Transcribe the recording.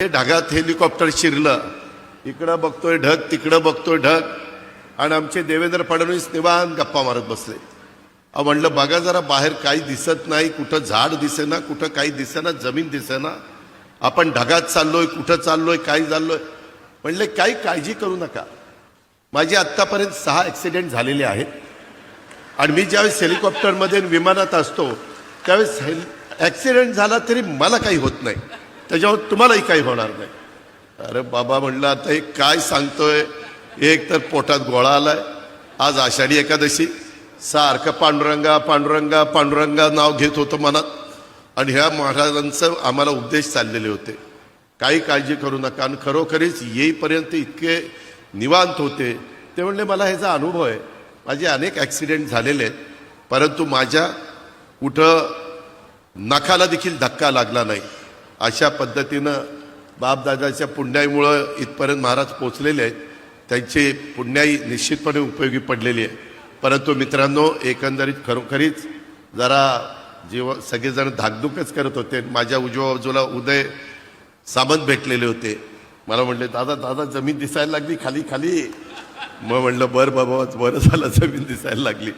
हे ढगात हेलिकॉप्टर शिरलं, इकडं बघतोय ढग, तिकडं बघतोय ढग, आणि आमचे देवेंद्र फडणवीस निवांत गप्पा मारत बसले. म्हणलं बघा जरा बाहेर काही दिसत नाही, कुठं झाड दिसेना, कुठं काही दिसेना, जमीन दिसेना, आपण ढगात चाललोय, कुठं चाललोय, काय चाललोय. म्हणले काही काळजी करू नका. माझे आत्तापर्यंत 6 ॲक्सिडेंट झालेले आहेत, आणि मी ज्यावेळेस हेलिकॉप्टरमध्ये विमानात असतो त्यावेळेस ॲक्सिडेंट झाला तरी मला काही होत नाही, त्याच्यावर तुम्हालाही काही होणार नाही. अरे बाबा म्हणलं आता हे काय सांगतोय. एक तर पोटात गोळा आलाय, आज आषाढी एकादशी, सारखं पांडुरंगा पांडुरंगा पांडुरंगा नाव घेत होतं मनात, आणि ह्या महाराजांचं आम्हाला उपदेश चाललेले होते, काही काळजी करू नका. आणि खरोखरीच येईपर्यंत इतके निवांत होते. ते म्हणले मला ह्याचा अनुभव आहे, माझे अनेक ॲक्सिडेंट झालेले आहेत, परंतु माझ्या कुठं नखाला देखील धक्का लागला नाही. अशा पद्धतीनं बापदादाच्या पुण्याईमुळं इथपर्यंत महाराज पोचलेले आहेत. त्यांची पुण्याई निश्चितपणे उपयोगी पडलेली आहे. परंतु मित्रांनो, एकंदरीत खरोखरीच जरा सगळेजण धाकधूकच करत होते. माझ्या उजव्या बाजूला उदय सामंत भेटलेले होते. मला म्हणले दादा दादा जमीन दिसायला लागली खाली खाली. मग म्हणलं बरं बाबा, बरं झालं जमीन दिसायला लागली.